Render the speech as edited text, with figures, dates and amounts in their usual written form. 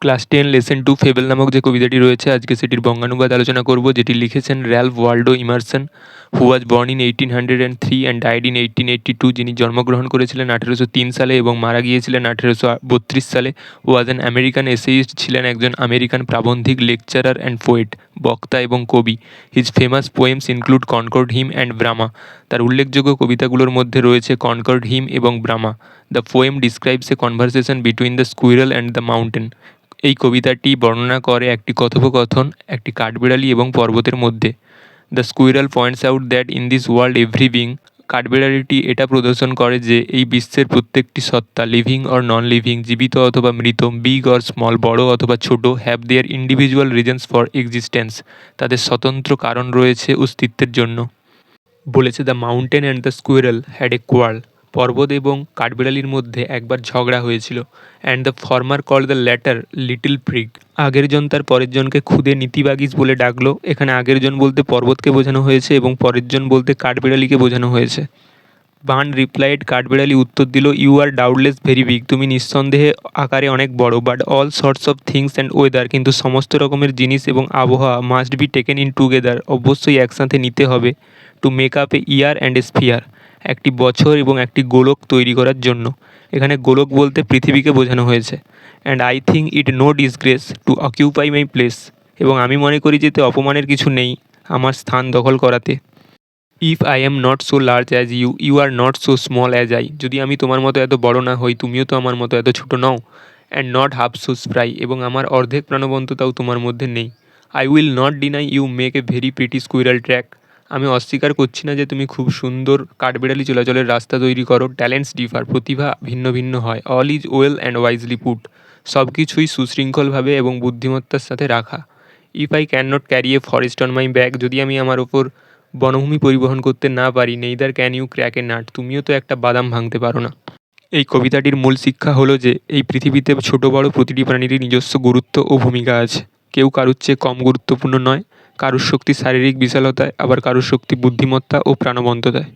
Class 10 lesson 2 fable নামক যে কবিতাটি রয়েছে আজকে সেটির বঙ্গানুবাদ আলোচনা করব, যেটি লিখেছেন Ralph Waldo Emerson, who was born in 1803 and died in 1882। যিনি জন্মগ্রহণ করেছিলেন 1803 সালে এবং মারা গিয়েছিলেন 1832 সালে। ওয়াজ অ্যান আমেরিকান এসেইস্ট, ছিলেন একজন আমেরিকান প্রাবন্ধিক, লেকচারার অ্যান্ড পোয়েট, বক্তা এবং কবি। His famous poems include Concord hymn and Brahma. তার উল্লেখযোগ্য কবিতাগুলোর মধ্যে রয়েছে কনকর্ড হিম এবং Brahma. The poem describes a conversation between the squirrel and the mountain. এই কবিতাটি বর্ণনা করে একটি কথোপকথন একটি কাঠবিড়ালি এবং পর্বতের মধ্যে। The squirrel points out that in this world every being. কাঠবিড়ালিটি এটা প্রদর্শন করে যে এই বিশ্বের প্রত্যেকটি সত্তা, লিভিং অর নন লিভিং, জীবিত অথবা মৃত, বিগ অর স্মল, বড় অথবা ছোট, have their individual reasons for existence. তাদের স্বতন্ত্র কারণ রয়েছে অস্তিত্বের জন্য। বলেছে the mountain and the squirrel had a quarrel. পর্বত এবং কাঠবিড়ালির মধ্যে একবার ঝগড়া হয়েছিল। And the former call the latter little prig. আগের জন তার পরের জনকে খুদে নীতিবাগিস বলে ডাকলো। এখানে আগের জন বলতে পর্বতকে বোঝানো হয়েছে এবং পরের জন বলতে কাঠবিড়ালিকে বোঝানো হয়েছে। বার্ন রিপ্লাইড, কাঠবিড়ালি উত্তর দিল, you are doubtless very big. তুমি নিঃসন্দেহে আকারে অনেক বড়। But all sorts of things and weather, কিন্তু সমস্ত রকমের জিনিস এবং আবহাওয়া must be taken in together, অবশ্যই একসাথে নিতে হবে। To make up a year and a sphere, একটি বছর এবং একটি গোলক তৈরি করার জন্য। এখানে গোলক বলতে পৃথিবীকে বোঝানো হয়েছে। And I think it no disgrace to occupy my place. এবং আমি মনে করি যে এতে অপমানের কিছু নেই আমার স্থান দখল করাতে। If I am not so large as you, you are not so small as I. যদি আমি তোমার মতো এত বড় না হই, তুমিও তো আমার মতো এত ছোট নও। And not half so spry, এবং আমার অর্ধেক প্রাণবন্ততাও তোমার মধ্যে নেই। I will not deny you make a very pretty squirrel track. আমি অস্বীকার করছি না যে তুমি খুব সুন্দর কাঠবিড়ালি চলাচলের রাস্তা তৈরি করো। ট্যালেন্টস ডিফার, প্রতিভা ভিন্ন ভিন্ন হয়। All is well and wisely put, সব কিছুই সুশৃঙ্খলভাবে এবং বুদ্ধিমত্তার সাথে রাখা। If I can not carry a forest on my back, যদি আমি আমার ওপর বনভূমি পরিবহন করতে না পারি, neither can you crack a nut, তুমিও তো একটা বাদাম ভাঙতে পারো না। এই কবিতাটির মূল শিক্ষা হলো যে এই পৃথিবীতে ছোট বড় প্রতিটি প্রাণীরই নিজস্ব গুরুত্ব ও ভূমিকা আছে। কেউ কারুর চেয়ে কম গুরুত্বপূর্ণ নয়। কারুর শক্তি শারীরিক বিশালতায়, আবার কারুর শক্তি বুদ্ধিমত্তা ও প্রাণবন্ততায়।